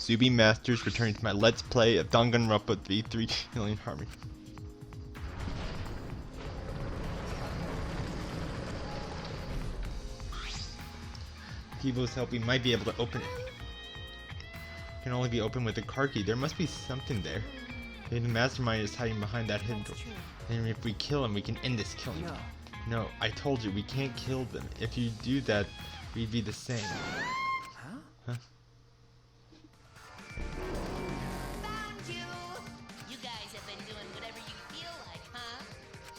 Subi Masters, returning to my Let's Play of Danganronpa V3 Healing Harmony. Kibo's help, we might be able to open it. It can only be opened with a card key. There must be something there. Maybe the mastermind is hiding behind that hidden door. And if we kill him, we can end this killing. No, I told you, we can't kill them. If you do that, we'd be the same. Huh? Found you! You guys have been doing whatever you feel like, huh?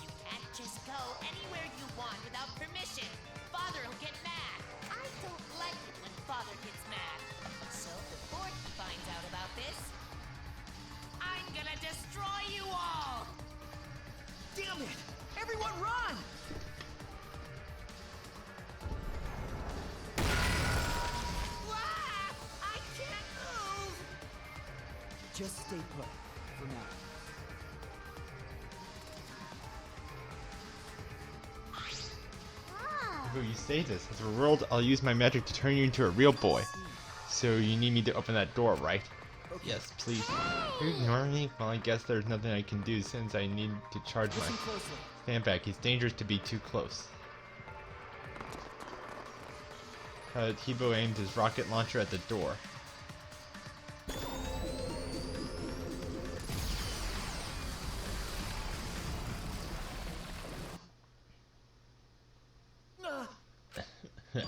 You can't just go anywhere you want without permission. Father'll get mad. I don't like it when Father gets mad. So before he finds out about this, I'm gonna destroy you all! Damn it! Everyone run! Wah! I can't move! Just stay put for now. Oh, you say this. As a world, I'll use my magic to turn you into a real boy. So you need me to open that door, right? Okay. Yes, please. You're ignoring me? Well, I guess there's nothing I can do since I need to charge my... Listen closely. Stand back. It's dangerous to be too close. Kibo aimed his rocket launcher at the door. The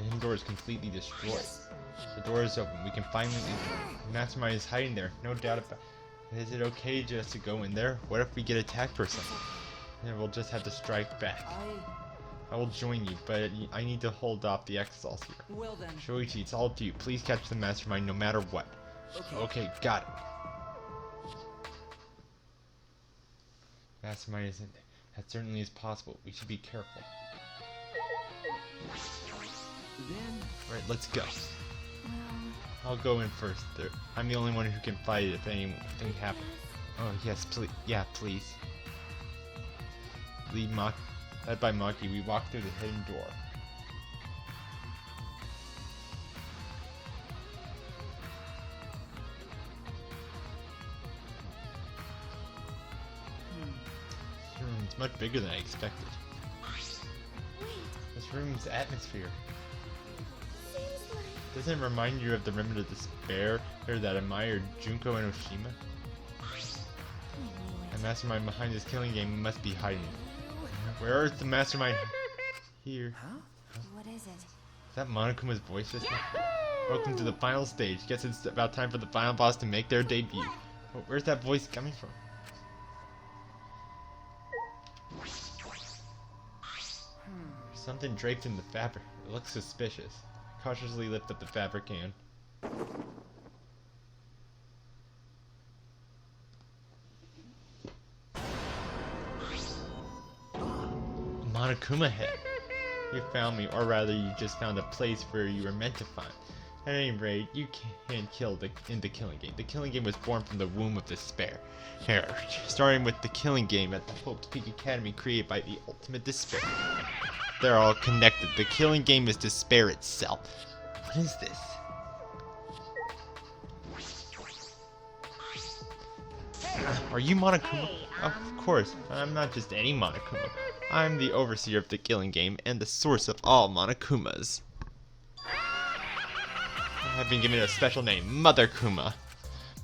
hidden door is completely destroyed. The door is open. We can finally enter. The mastermind is hiding there. No doubt about it. Is it okay just to go in there? What if we get attacked or something? Then we'll just have to strike back. I will join you, but I need to hold off the exiles here. Well then. Shoichi, it's all up to you. Please catch the mastermind no matter what. Okay, got it. Mastermind isn't there. That certainly is possible. We should be careful. Then Alright, let's go. I'll go in first. I'm the only one who can fight it if anything happens. Oh, yes, please. Yeah, please. Led by Maki, we walk through the hidden door. It's much bigger than I expected. This room's atmosphere. Doesn't it remind you of the Remnant of Despair that admired Junko and Oshima? The mastermind behind this killing game must be hiding. Where is the mastermind? Here. What is it? Is that Monokuma's voice just now? Welcome to the final stage. Guess it's about time for the final boss to make their debut. But where's that voice coming from? There's something draped in the fabric. It looks suspicious. I cautiously lift up the fabric can. Monokuma head. You found me, or rather you just found a place where you were meant to find. At any rate, you can't kill in the killing game. The killing game was born from the womb of despair. Here, starting with the killing game at the Hope's Peak Academy created by the Ultimate Despair. They're all connected. The killing game is despair itself. What is this? Are you Monokuma? Of course, I'm not just any Monokuma. I'm the overseer of the killing game and the source of all Monokumas. I've been given a special name, Mother Kuma.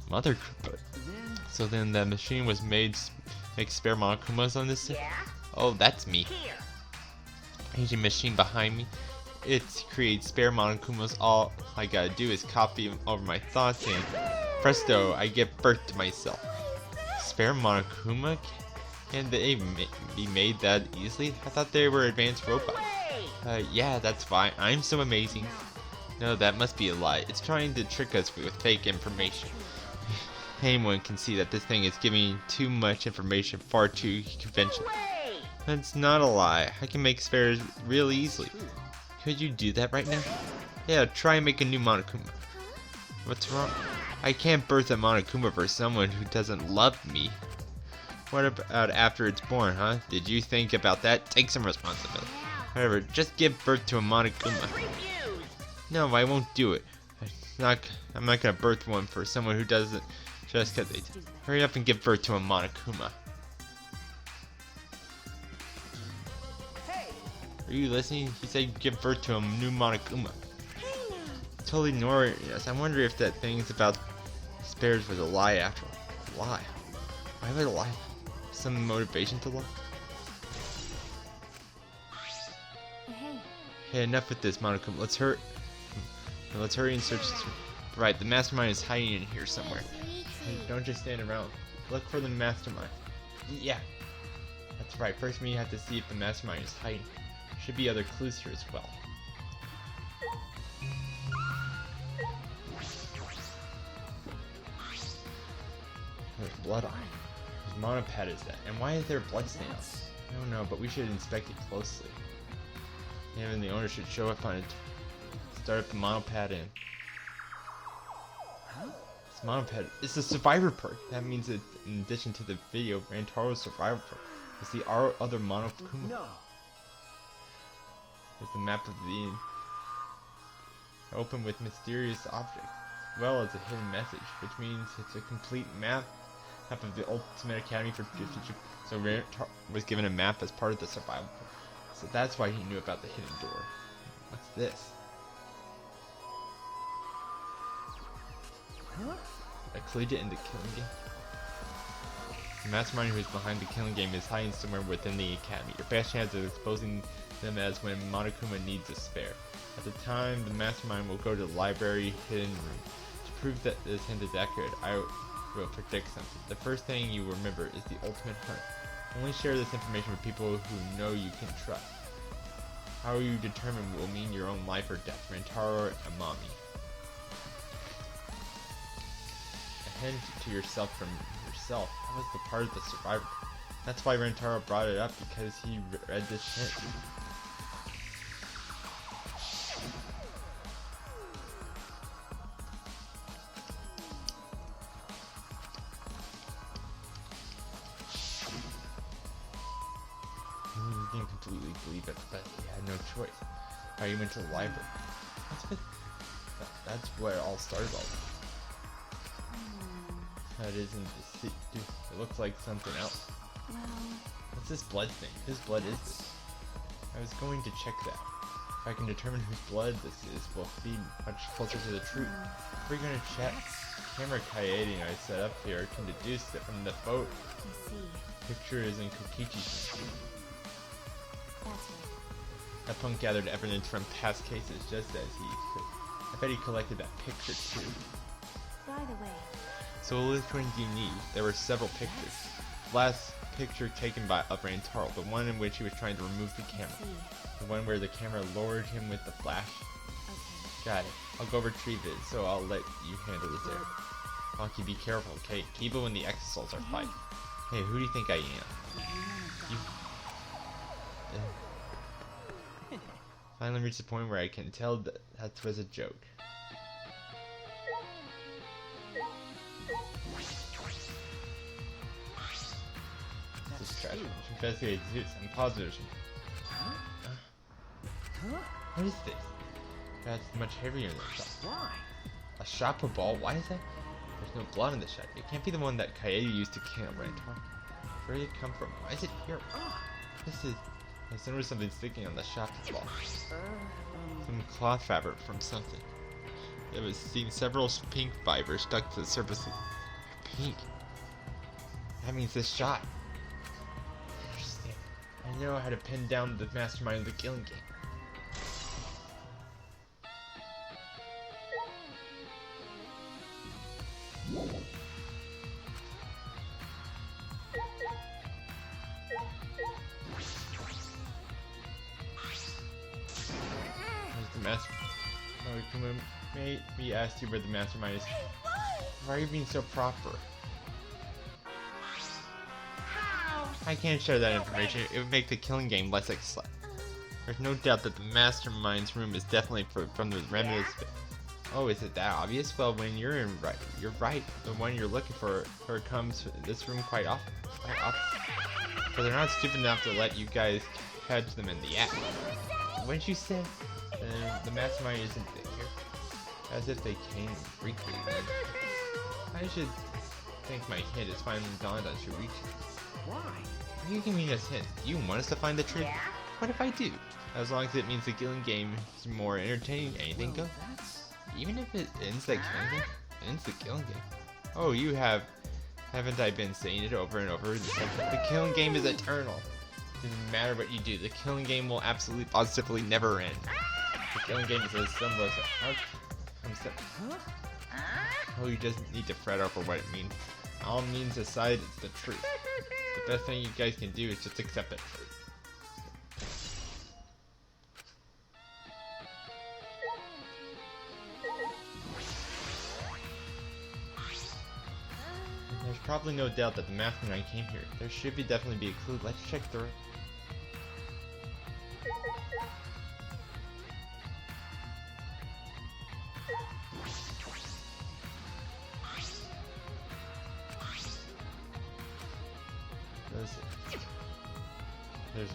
Mother Kuma. So then the machine was made to make spare Monokumas on this? Yeah? Oh, that's me. Here. Aging machine behind me. It creates spare Monokumas. All I gotta do is copy over my thoughts and presto, I give birth to myself. Spare Monokuma? Can they be made that easily? I thought they were advanced robots. Yeah, that's fine. I'm so amazing. No, that must be a lie. It's trying to trick us with fake information. Anyone can see that this thing is giving too much information, far too conventional. That's not a lie. I can make spares real easily. Could you do that right now? Yeah, try and make a new Monokuma. What's wrong? I can't birth a Monokuma for someone who doesn't love me. What about after it's born, huh? Did you think about that? Take some responsibility. However, just give birth to a Monokuma. No, I won't do it. I'm not gonna birth one for someone who doesn't just because they do. Hurry up and give birth to a Monokuma. Hey! Are you listening? He said give birth to a new Monokuma. Totally ignore it. Yes, I wonder if that thing's about spares was a lie after all. Lie? Why would a lie? Some motivation to lie? Hey, enough with this, Monokuma. Let's hurry and search. Right, the mastermind is hiding in here somewhere. Hey, don't just stand around. Look for the mastermind. Yeah, that's right. First, we have to see if the mastermind is hiding. There should be other clues here as well. There's blood on it. Whose monopad is that? And why is there blood stains? I don't know, but we should inspect it closely. Even the owner should show up on it. Start up the monopad in. This monopad, it's the survivor perk. That means that in addition to the video, Rantaro's survivor perk is the other Monokuma. No. There's the map of the open with mysterious objects, as well as a hidden message, which means it's a complete map of the Ultimate Academy for future. So Rantaro was given a map as part of the survival perk. So that's why he knew about the hidden door. What's this? Huh? A collegiate in the killing game? The mastermind who is behind the killing game is hiding somewhere within the academy. Your best chance of exposing them as when Monokuma needs a spare. At the time, the mastermind will go to the library hidden room. To prove that this hint is accurate, I will predict something. The first thing you remember is the ultimate hunt. Only share this information with people who know you can trust. How you determine will mean your own life or death. Rantaro and Mommy. A hint to yourself from yourself. That was the part of the survivor. That's why Rantaro brought it up, because he read this hint. He didn't completely believe it, but he had no choice. He went to the library. That's where it all started. That isn't the seat. Dude, it looks like something else. What's this blood thing? Whose blood is this? I was going to check that. If I can determine whose blood this is, we'll be much closer to the truth. We're gonna check. Camera Kaede I set up here can deduce that from the photo. Picture is in Kokichi's machine. That punk gathered evidence from past cases just as he could. I bet he collected that picture too. By the way, So which one do you need? There were several pictures. The last picture taken by Rantaro, the one in which he was trying to remove the camera. The one where the camera lowered him with the flash. Got it. I'll go retrieve it, so I'll let you handle this area. Monkey, be careful, okay? Keep it when the exosols are fighting. Hey, who do you think I am? You... Finally reached the point where I can tell that was a joke. This is trash. Investigate Zeus. I'm positive. What is this? That's much heavier than I thought. Why? A shopper ball? Why is that? There's no blood in the shot. It can't be the one that Kaede used to kill Rantaro. Where did it come from? Why is it here? This is... I noticed something sticking on the shopper ball. Some cloth fabric from something. It was seen several pink fibers stuck to the surface of pink. That means this shot. Interesting. I know how to pin down the mastermind of the killing game. We asked you where the mastermind is. Why are you being so proper? I can't share that information. It would make the killing game less exciting. There's no doubt that the mastermind's room is definitely from the remnants. Oh, is it that obvious? Well, when you're right. The one you're looking for comes to this room quite often. But they're not stupid enough to let you guys catch them in the act. What did you say? The mastermind isn't here. As if they came recreated. I should think my hint is finally dawned on Shuichi. Why? You give me this hint. Do you want us to find the truth? Yeah? What if I do? As long as it means the killing game is more entertaining, anything goes. Even if it ends the killing game? Ends the killing game. Oh, haven't I been saying it over and over? The killing game is eternal. Doesn't matter what you do, the killing game will absolutely positively never end. The killing game is as simple as oh, you just need to fret over what it means. All means aside, it's the truth. The best thing you guys can do is just accept the truth. There's probably no doubt that the mastermind came here. There should definitely be a clue. Let's check through it. There's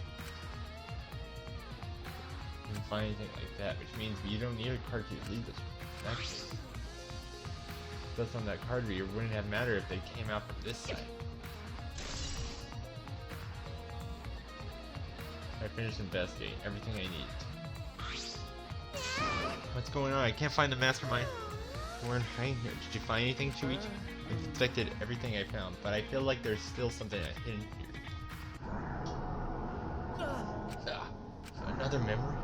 you can find anything like that, which means you don't need a card to lead this. Actually, that's on that card reader wouldn't have mattered if they came out from this side. I finished investigating everything I need. What's going on? I can't find the mastermind. We're in hiding here. Did you find anything, Shuichi? I've inspected everything I found, but I feel like there's still something hidden here. Another memory?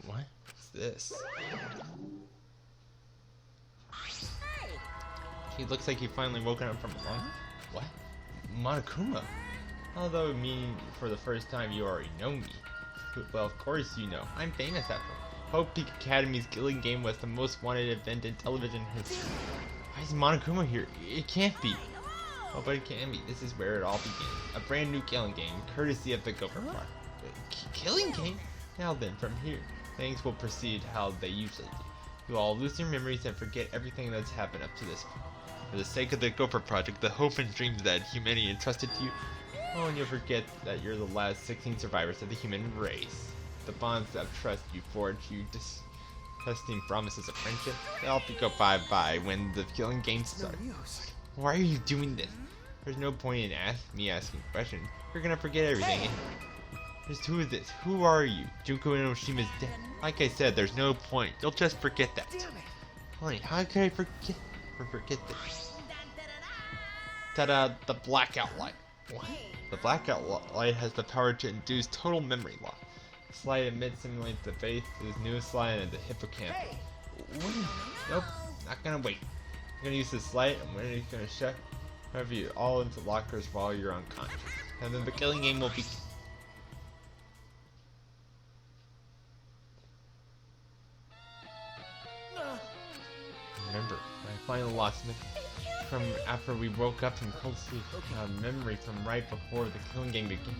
What? What's this? He looks like he finally woken up from a long... What? Monokuma? Although meaning for the first time you already know me. Well, of course you know. I'm famous after all. Hope Peak Academy's killing game was the most wanted event in television history. Why is Monokuma here? It can't be. Oh, but it can be. This is where it all begins. A brand new killing game, courtesy of the Gopher Park. Killing game? Now then, from here, things will proceed how they usually do. You all lose your memories and forget everything that's happened up to this point. For the sake of the Gopher Project, the hope and dreams that humanity entrusted to you, oh, and you'll forget that you're the last 16 survivors of the human race. The bonds of trust you forged, you testing promises of friendship, they'll go bye-bye when the killing game starts. Why are you doing this? There's no point in me asking questions. You're gonna forget everything. Just who is this? Who are you? Junko Inoshima's dead. Like I said, there's no point. You'll just forget that. Honey, how could I forget this? Ta-da! The blackout light. What? The blackout light has the power to induce total memory loss. The light emits simulates the face, the newest slide, and the hippocampus. What? Nope, not gonna wait. I'm gonna use this light, and when it's gonna shut you all into lockers while you're unconscious. And then the killing game will be... Remember, my final lost memory from after we woke up from cold sleep. Memory from right before the killing game began.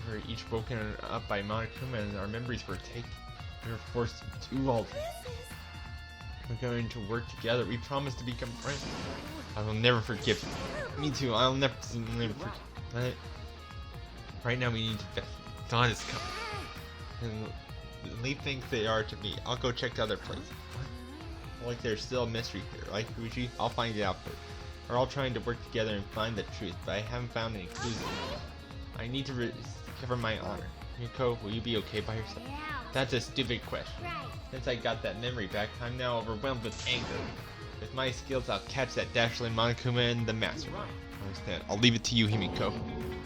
We were each woken up by Monokuma and our memories were taken. We were forced to do all this. We're going to work together. We promised to become friends. I will never forgive you. Me too. I'll never forget. But right now we need to vet. Dawn is coming. And Lee thinks they are to me. I'll go check the other place. Like there's still a mystery here. Like Fuji, I'll find it out first. We're all trying to work together and find the truth, but I haven't found any clues yet. I need to recover my honor. Miko, will you be okay by yourself? That's a stupid question. Since I got that memory back, I'm now overwhelmed with anger. With my skills, I'll catch that Dashlin, Monokuma, and the Mastermind. Understand? I'll leave it to you, Himiko.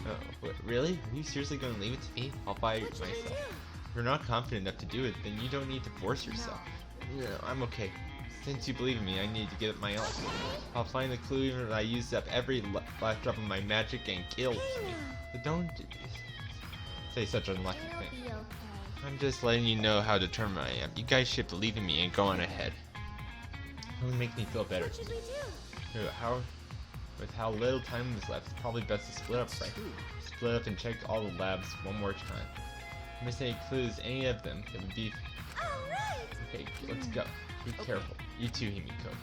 Oh, really? Are you seriously going to leave it to me? I'll buy it myself. If you're not confident enough to do it, then you don't need to force yourself. No, I'm okay. Since you believe in me, I need to give it my all. I'll find the clue even if I use up every last drop of my magic and kills me. But don't say such an unlucky thing. I'm just letting you know how determined I am. You guys should believe in me and go on ahead. It only makes me feel better. With how little time is left, it's probably best to split up, right? Split up and check all the labs one more time. miss any clues, any of them, it would be... Alright! Okay, let's go. Be careful. You too, Himiko.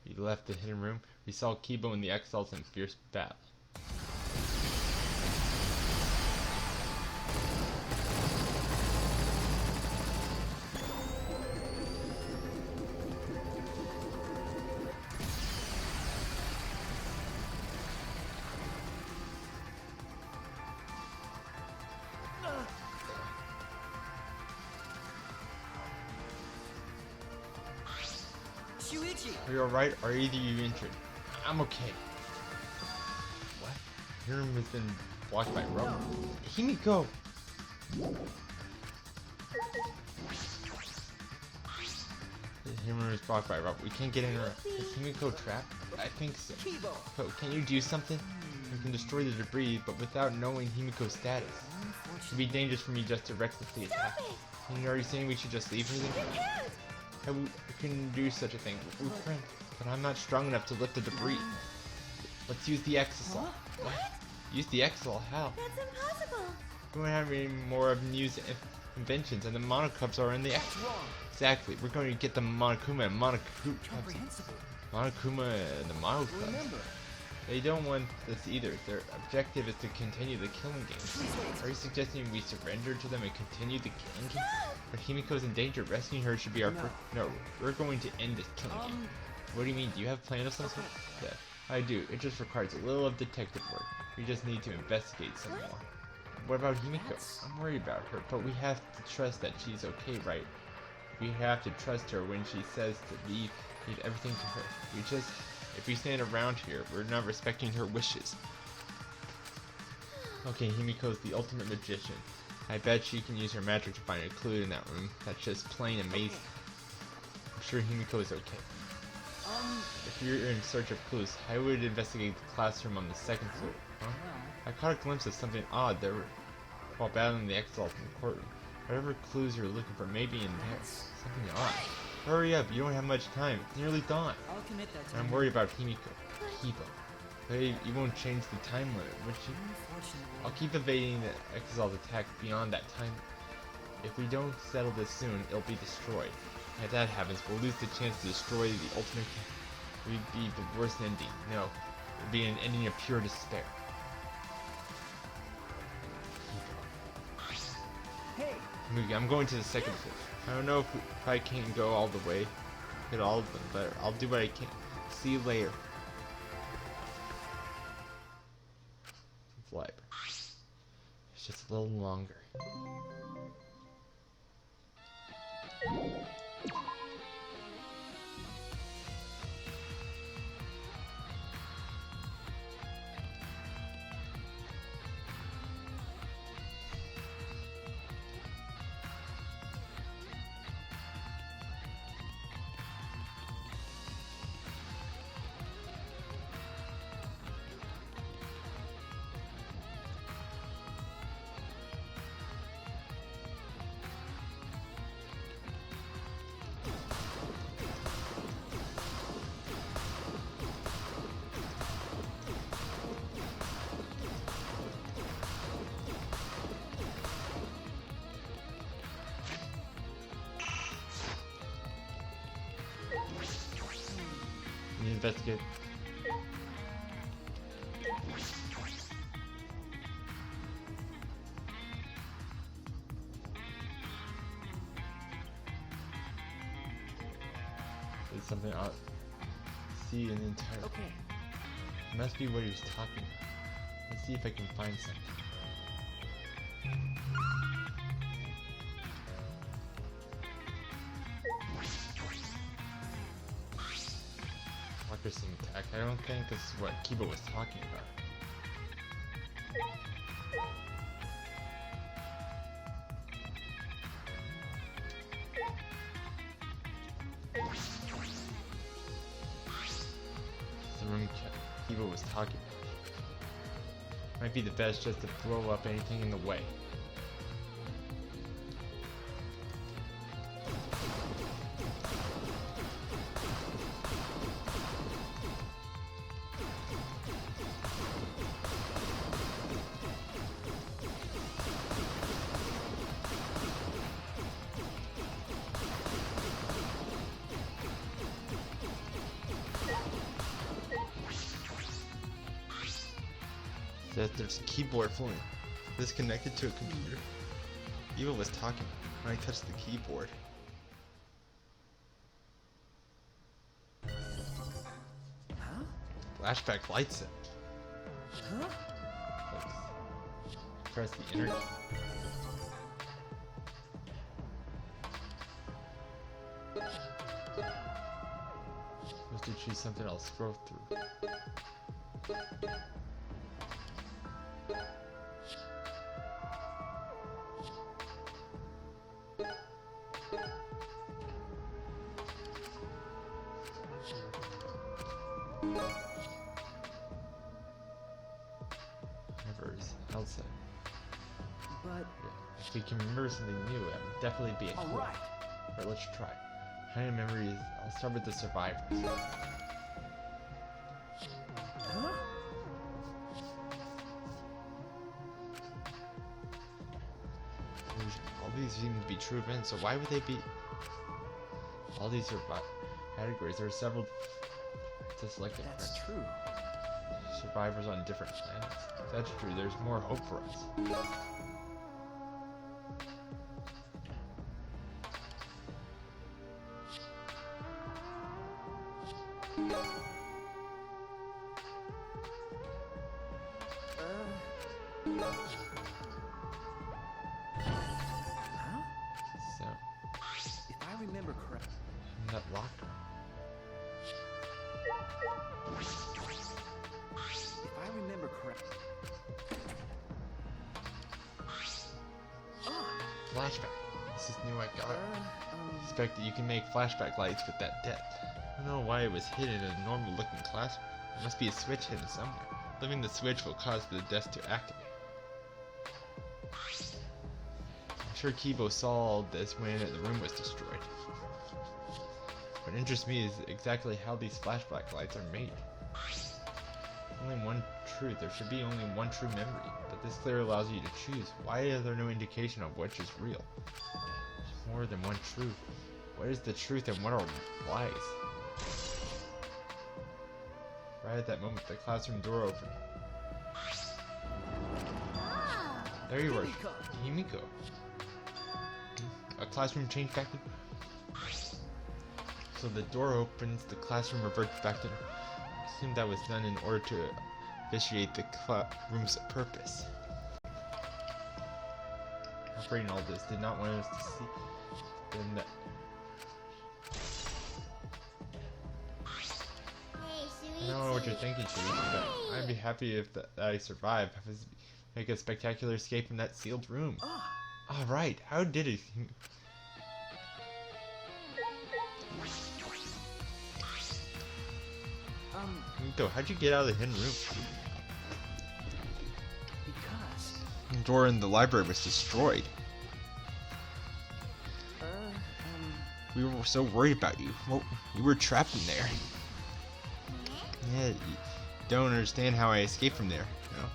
We left the hidden room. We saw Kibo and the Exiles in fierce battle. Shuichi! Are you alright? Or are either you injured? I'm okay. What? Your room has been blocked by rubble. Himiko! The room is blocked by rubble. We can't get in her. Is Himiko trapped? I think so. Kibo! So, can you do something? We can destroy the debris, but without knowing Himiko's status. It would be dangerous for me just to recklessly attack. And are you saying we should just leave her there? You can't! I couldn't do such a thing. We're friends, but I'm not strong enough to lift the debris. Let's use the Exisal. What? Use the Exisal? How? That's impossible! We don't have any more of New's inventions, and the Monokubs are in the That's wrong! Exactly. We're going to get the Monokuma and Comprehensible. Monokuma and the Monokubs. Remember, They don't want this either. Their objective is to continue the killing game. Are you suggesting we surrender to them and continue the killing game? But Himiko's in danger. Rescuing her should be our first. No, we're going to end this killing game. What do you mean? Do you have a plan of some sort? Yeah, I do. It just requires a little of detective work. We just need to investigate some more. What about Himiko? I'm worried about her, but we have to trust that she's okay, right? We have to trust her when she says to leave everything to her. If we stand around here, we're not respecting her wishes. Okay, Himiko's the ultimate magician. I bet she can use her magic to find a clue in that room. That's just plain amazing. I'm sure Himiko is okay. If you're in search of clues, I would investigate the classroom on the second floor. Huh? I caught a glimpse of something odd there while battling the Exiles in the courtroom. Whatever clues you're looking for may be in there. Something odd. Hurry up, you don't have much time. It's nearly dawn. I'll commit that to And I'm worried about Himiko. Kibo. Hey, you won't change the time limit, would you? Unfortunately. I'll keep evading the Exile's attack beyond that time. If we don't settle this soon, it'll be destroyed. And if that happens, we'll lose the chance to destroy the ultimate. It would be the worst ending. No, it would be an ending of pure despair. Hey! I'm going to the second floor. I don't know if I can go all the way, hit all of them, but I'll do what I can. See you later. It's library. It's just a little longer. Investigate. There's something odd. See an entire. Okay. It must be what he was talking about. Let's see if I can find something. Walker's attack. I don't think this is what Kiba was talking about. The room Kiba was talking about. Might be the best just to blow up anything in the way. Says there's a keyboard floating. This connected to a computer. Eva was talking when I touched the keyboard. Huh? Flashback lights it. Huh? Press the internet. Supposed to choose something I'll scroll through. Whatever is outside. But If we can remember something new, it would definitely be a clue. alright. Alright, let's try. How many memories? I'll start with the survivors. Huh? All these seem to be true events, so why would they be? All these categories, there are several to select it. That's true. Survivors on different planets. If that's true, there's more hope for us. Huh? So, If I remember correctly. in that locker. If I remember correctly. Flashback. This is new, I got it. Expect that you can make flashback lights with that depth. I don't know why it was hidden in a normal looking classroom. There must be a switch hidden somewhere. Flipping the switch will cause the desk to activate. I'm sure Kibo saw all this when the room was destroyed. What interests me is exactly how these flashback lights are made. Only one truth. There should be only one true memory, but this clearly allows you to choose. Why is there no indication of which is real? There's more than one truth. What is the truth and what are lies? Right at that moment, the classroom door opened. There you were, Himiko. A classroom changed back to... So the door opens, the classroom reverts back to... I assume that was done in order to vitiate the room's purpose. Operating all this, did not want us to see... Then that... I don't know what you're thinking, Chewie, but I'd be happy if I survive. Make a spectacular escape from that sealed room. Alright, how did it... Miko, how'd you get out of the hidden room? Because. The door in the library was destroyed. We were so worried about you. Well, you were trapped in there. Yeah, you don't understand how I escaped from there. No.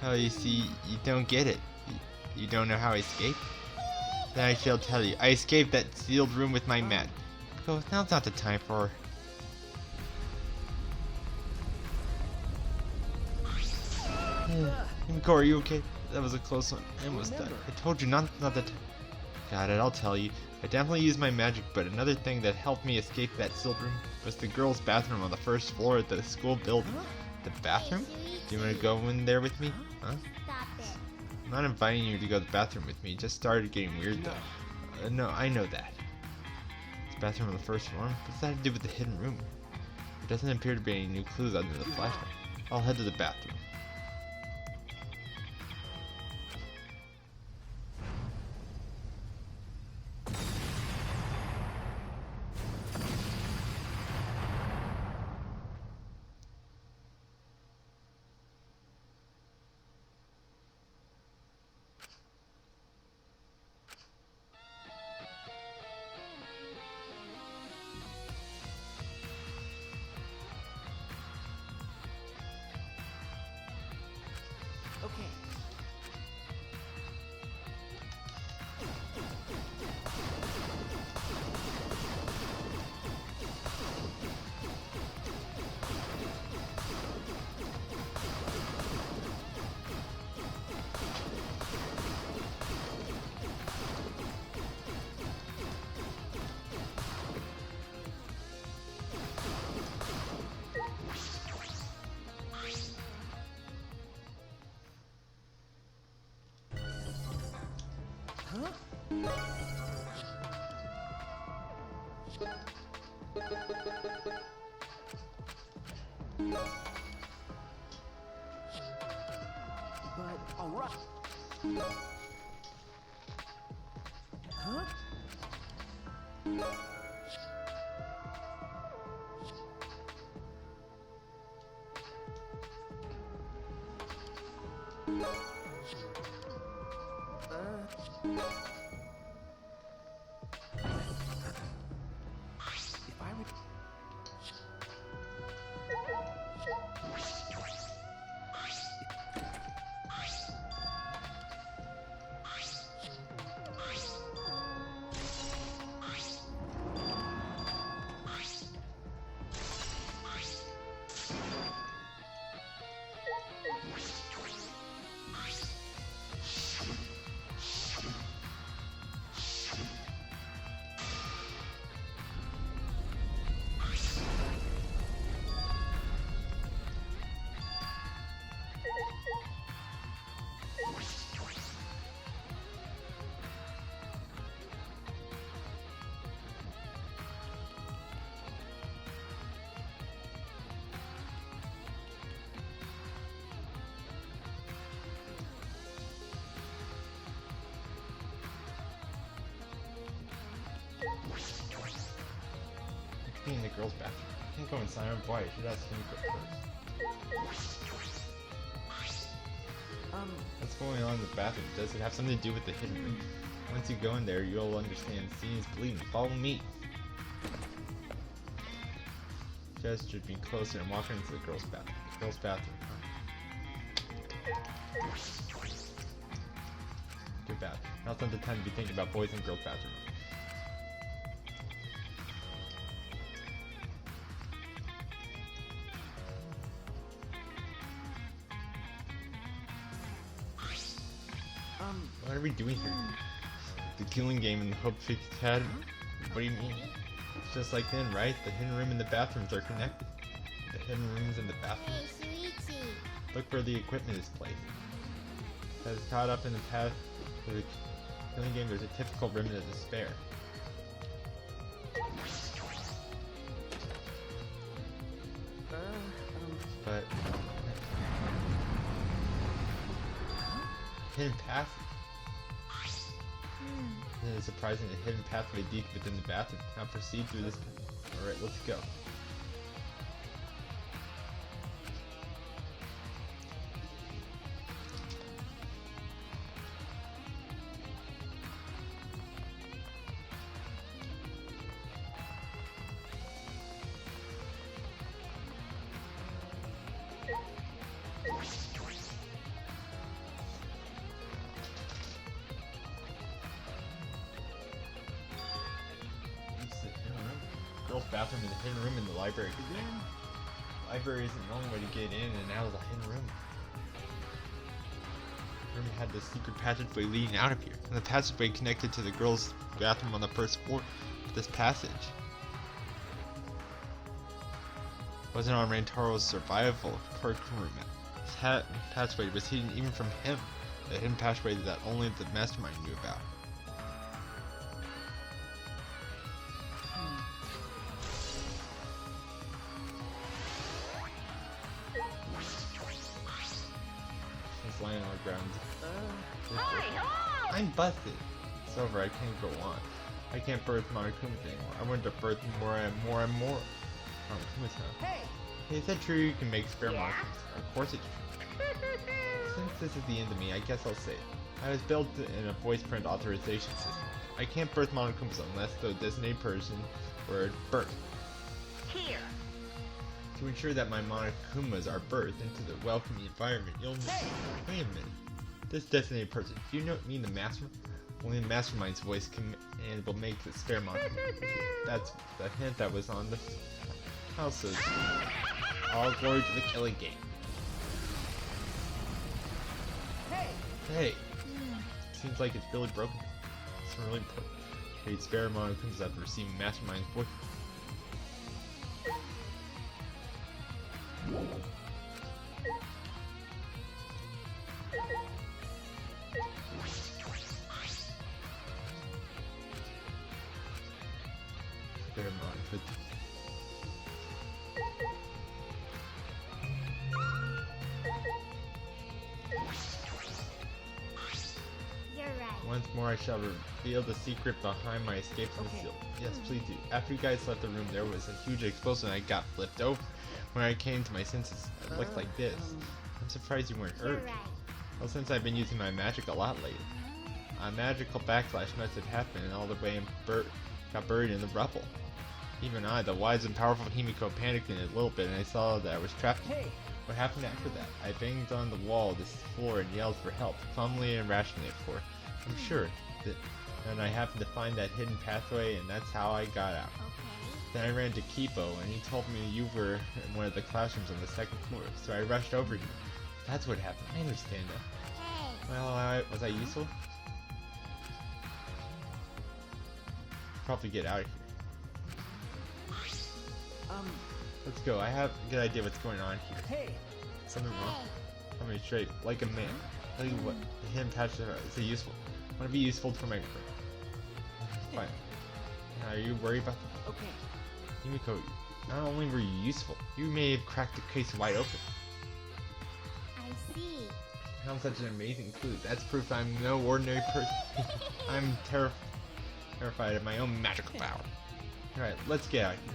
Oh, you see, you don't get it. You don't know how I escaped? Then I shall tell you. I escaped that sealed room with my mat. Go, now's not the time for... Miko, are you okay? That was a close one. I almost died. I told you not the time. Got it, I'll tell you. I definitely used my magic, but another thing that helped me escape that sealed room was the girls' bathroom on the first floor of the school building. The bathroom? Do you want to go in there with me? Huh? Stop it. I'm not inviting you to go to the bathroom with me. It just started getting weird though. No, I know that. This bathroom on the first floor? What's that to do with the hidden room? There doesn't appear to be any new clues other than the flashlight. I'll head to the bathroom. But alright. Huh? If I re- Be in the girls' bathroom. I can't go inside. I'm white. You should ask him first. What's going on in the bathroom? Does it have something to do with the hidden room? Once you go in there, you'll understand. Seeing is believing. Follow me. Gestured me closer and walked into the girls' bathroom. The girls' bathroom. Good bathroom. Now's not the time to be thinking about boys and girls' bathroom. What are we doing here? The killing game in the Hope Fix Academy? What do you mean? It's just like then, right? The hidden room and the bathrooms are connected. The hidden rooms and the bathrooms. Hey, Shuichi. Look where the equipment is placed. As caught up in the path of the killing game, there's a typical remnant of despair. But hidden passage. It is surprising the hidden pathway deep within the bathroom. Now proceed through this. Alright, let's go. Girls' bathroom is a hidden room in the library. The library isn't the only way to get in and out of the hidden room. The room had the secret passageway leading out of here, and the passageway connected to the girls' bathroom on the first floor of this passage. Wasn't on Rantaro's survival perk room. This passageway was hidden even from him. The hidden passageway that only the mastermind knew about. He's lying on the ground. I'm busted. It's over. I can't go on. I can't birth Monokumas anymore. I want to birth more and more and more Monokumas now. Hey, is that true? You can make spare Monokumas. Of course it's true. Since this is the end of me, I guess I'll say it. I was built in a voice print authorization system. I can't birth Monokumas unless the designated person were birthed. Here. To ensure that my Monokumas are birthed into the welcoming environment, you'll need... Wait a minute. This designated person, do you mean the master? Only the mastermind's voice can and will make the spare Monokuma. That's the hint that was on the house of all glory to the killing game. Hey! Seems like it's really broken. It's really important. Create spare Monokumas after receiving mastermind's voice. But You're right. once more I shall reveal the secret behind my escape from the Okay. seal. Yes, please do. After you guys left the room, there was a huge explosion and I got flipped over. When I came to my senses, it looked like this. I'm surprised you weren't You're hurt. right. Well, since I've been using my magic a lot lately, a magical backlash must have happened and all the way and got buried in the rubble. Even I, the wise and powerful Himiko, panicked in a little bit and I saw that I was trapped. Hey, What happened after that? I banged on the wall of this floor and yelled for help, calmly and rationally, for I'm sure. And I happened to find that hidden pathway and that's how I got out. Okay. Then I ran to Kipo and he told me you were in one of the classrooms on the second floor, so I rushed over here. That's what happened. I understand now. Hey. Well, was I useful? Probably get out of here. Let's go. I have a good idea what's going on here. hey, Something wrong? Tell me straight, like a man. Tell you what, the hidden patch is it useful? I want to be useful for my friend. Fine. Now, are you worried about that? okay. Himiko, not only were you useful, you may have cracked the case wide open. I see. Found such an amazing clue. That's proof I'm no ordinary person. I'm terrified of my own magical power. Alright, let's get out of here.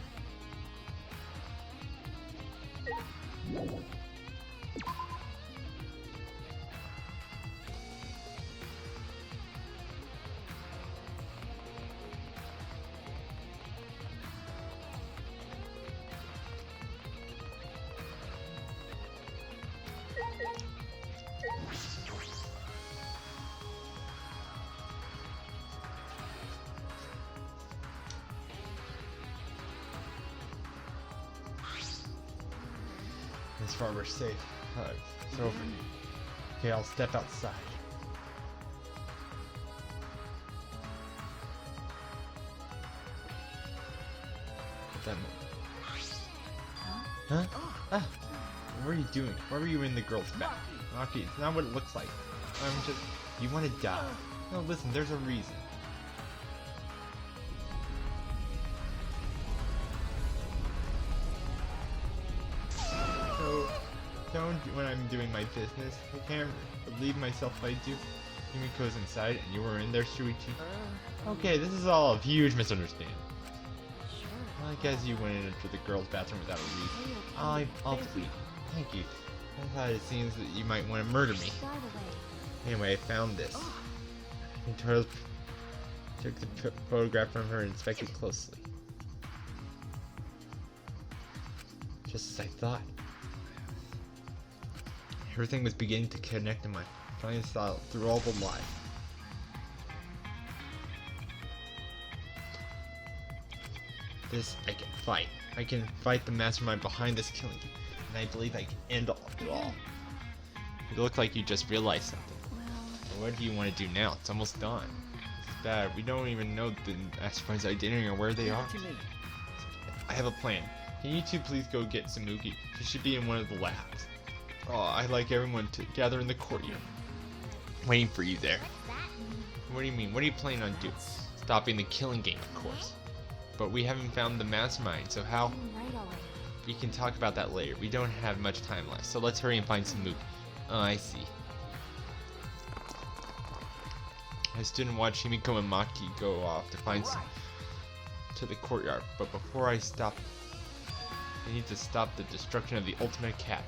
This far we're safe. It's over. Okay, I'll step outside. What's that move? Huh? Ah! What are you doing? Why were you in the girl's back? Maki, it's not what it looks like. I'm just... You want to die? No, listen, there's a reason. So, don't when I'm doing my business. I can't believe myself if I do. Himiko's inside and you were in there, Shuichi. Okay, this is all a huge misunderstanding. I guess you went into the girls' bathroom without a reason. I'll plead. Thank you. I thought it seems that you might want to murder me. By the way. Anyway, I found this. He took the photograph from her and inspected closely. Just as I thought. Everything was beginning to connect in my plain style through all the lies. This I can fight. I can fight the mastermind behind this killing. And I believe I can end it all. You look like you just realized something. Well, What do you want to do now? It's almost done. It's bad. We don't even know the mastermind's identity or where they are. What do you mean? I have a plan. Can you two please go get Samugi? She should be in one of the labs. Oh, I'd like everyone to gather in the courtyard. Waiting for you there. what's that mean? What do you mean? What are you planning on doing? Stopping the killing game, of course. But we haven't found the mastermind, so how? I'm right away. We can talk about that later. We don't have much time left, so let's hurry and find Samugi. Oh, I see. I stood and watched Himiko and Maki go off to find to the courtyard, but before I stop, I need to stop the destruction of the ultimate cat.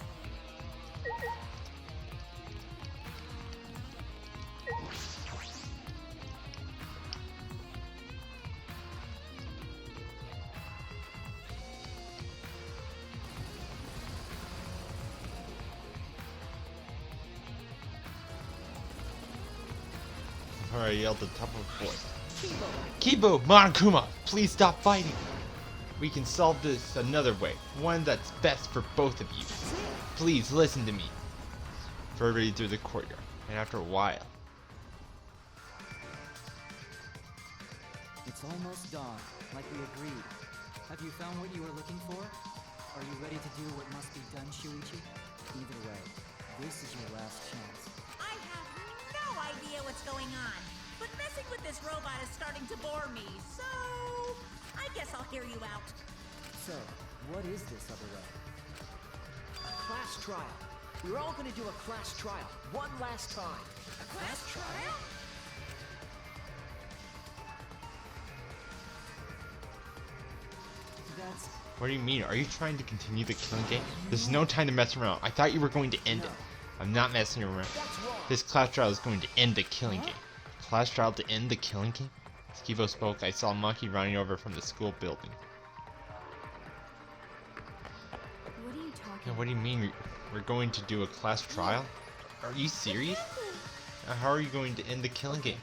I yelled at the top of the voice. Kibo, Monokuma, please stop fighting. We can solve this another way, one that's best for both of you. Please listen to me. Further through the courtyard, and after a while, It's almost dawn, like we agreed. Have you found what you were looking for? Are you ready to do what must be done, Shuichi? Either way, this is your last chance. I have no idea what's going on, but messing with this robot is starting to bore me, so I guess I'll hear you out. So, what is this other way? A class trial. We're all gonna do a class trial. One last time. A class trial? That's... What do you mean? Are you trying to continue the killing game? There's no time to mess around. I thought you were going to end it. I'm not messing around. That's wrong. This class trial is going to end the killing game. Class trial to end the killing game? As Kibo spoke, I saw a monkey running over from the school building. What are you talking Yeah, what do you mean we're going to do a class trial? Are you serious? How are you going to end the killing game?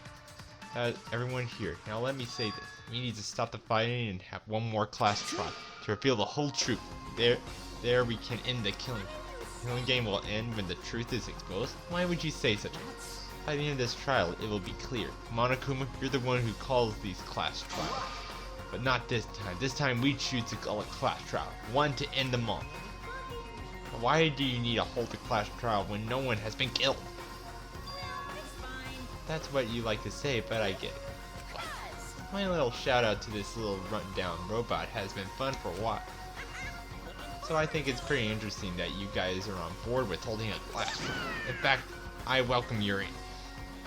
Everyone here, now let me say this. We need to stop the fighting and have one more class trial to reveal the whole truth. There we can end the killing game. The killing game will end when the truth is exposed. Why would you say such a thing? By the end of this trial, it will be clear. Monokuma, you're the one who calls these class trials. But not this time. This time we choose to call a class trial. One to end them all. Why do you need to hold a class trial when no one has been killed? It's fine. That's what you like to say, but I get it. My little shout out to this little rundown robot has been fun for a while. So I think it's pretty interesting that you guys are on board with holding a class trial. In fact, I welcome your in.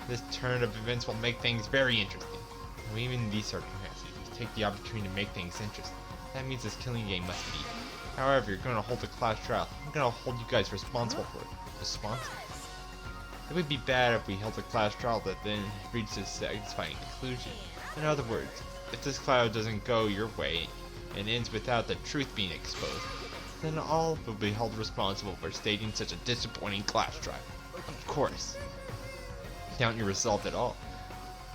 This turn of events will make things very interesting. Now, even in these circumstances, you take the opportunity to make things interesting. That means this killing game must be. However, you're going to hold a class trial. I'm going to hold you guys responsible for it. Responsible? It would be bad if we held a class trial that then reached a satisfying conclusion. In other words, if this trial doesn't go your way and ends without the truth being exposed, then all will be held responsible for staging such a disappointing class trial. Of course. Count your result at all.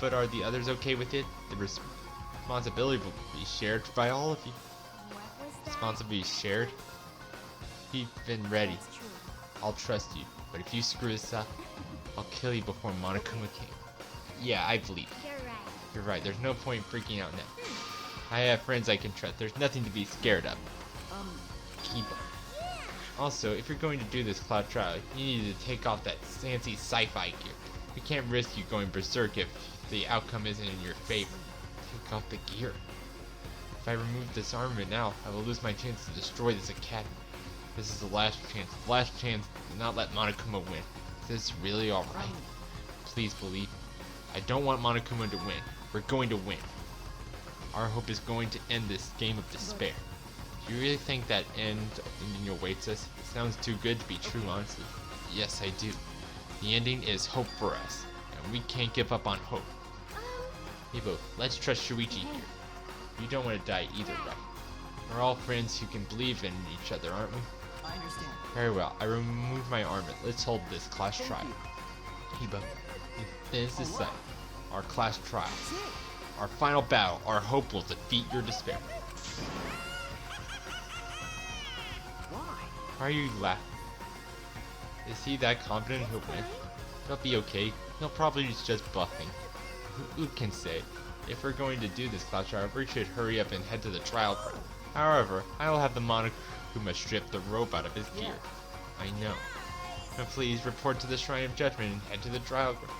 But are the others okay with it? The responsibility will be shared by all of you. What was that? Responsibility shared? We've been ready. That's true. I'll trust you. But if you screw this up, I'll kill you before Monokuma came. Yeah, I believe you. You're right. You're right, there's no point freaking out now. I have friends I can trust. There's nothing to be scared of. Keep up. Also, if you're going to do this class trial, you need to take off that fancy sci-fi gear. We can't risk you going berserk if the outcome isn't in your favor. Take off the gear. If I remove this armament now, I will lose my chance to destroy this academy. This is the last chance. The last chance to not let Monokuma win. Is this really alright? Please believe me. I don't want Monokuma to win. We're going to win. Our hope is going to end this game of despair. Do you really think that ending awaits us? It sounds too good to be true, honestly. Yes, I do. The ending is hope for us, and we can't give up on hope. Ibo, let's trust Shuichi here. You don't want to die either, right? We're all friends who can believe in each other, aren't we? I understand. Very well, I remove my armament. Let's hold this class trial. Ibo, finish this sight. Our class trial. Our final battle. Our hope will defeat your despair. Why are you laughing? Is he that confident he'll win? He'll be okay. He'll probably just bluffing. Who can say? If we're going to do this class trial, we should hurry up and head to the trial ground. However, I will have the Monokuma strip the robot of his gear. I know. Now please report to the Shrine of Judgment and head to the trial ground.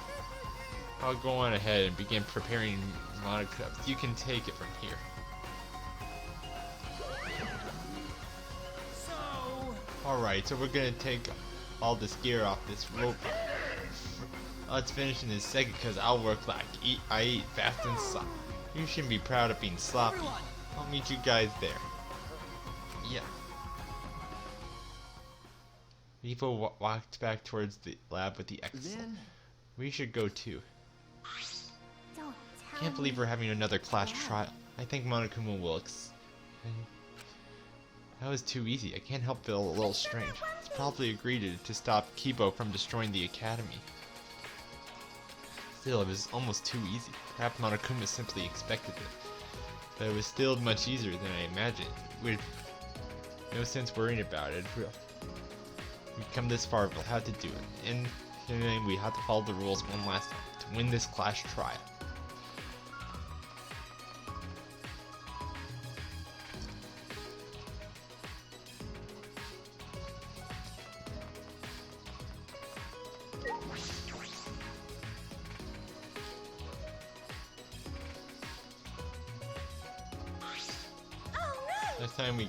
I'll go on ahead and begin preparing Monokuma. You can take it from here. Alright, so we're gonna take all this gear off this robot. Let's finish in a second because I'll work like I eat fast and sloppy. You shouldn't be proud of being sloppy. I'll meet you guys there. Yeah. Vivo walked back towards the lab with the X. We should go too. Don't tell Can't believe we're having another class trial. I think Monokuma will That was too easy. I can't help feel a little strange. It's probably agreed to stop Kibo from destroying the academy. Still, it was almost too easy. Perhaps Monokuma simply expected it. But it was still much easier than I imagined. With no sense worrying about it. We've come this far, we'll have to do it. And then we have to follow the rules one last time to win this class trial. Next time we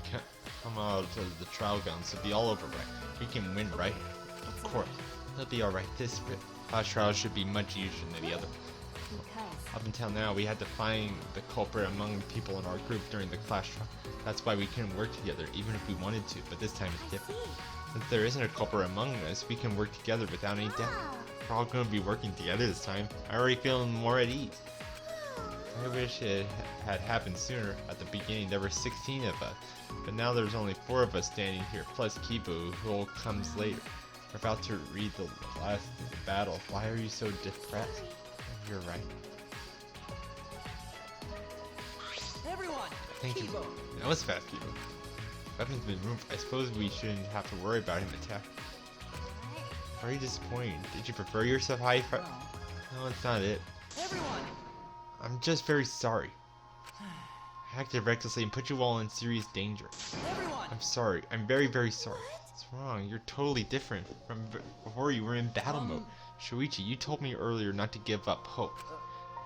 come out of the trial grounds, it'll be all over, right? We can win, right? Of course. It'll be alright. This last trial should be much easier than the other. Because Up until now, we had to find the culprit among people in our group during the class trial. That's why we couldn't work together, even if we wanted to, but this time it's different. Since there isn't a culprit among us, we can work together without any doubt. We're all going to be working together this time. I already feel more at ease. I wish it had happened sooner. At the beginning, there were 16 of us, but now there's only 4 of us standing here, plus Kibo, who comes later. We're about to read the last battle. Why are you so depressed? You're right. Everyone! Thank you. Kibo! That was fast, Kibo. Weapons been removed. I suppose we shouldn't have to worry about him attacking. Are you disappointed? Did you prefer yourself high? No, it's not it. Everyone! I'm just very sorry. I acted recklessly and put you all in serious danger. Everyone! I'm sorry. I'm very, very sorry. What's wrong? You're totally different from before you were in battle mode. Shuichi, you told me earlier not to give up hope.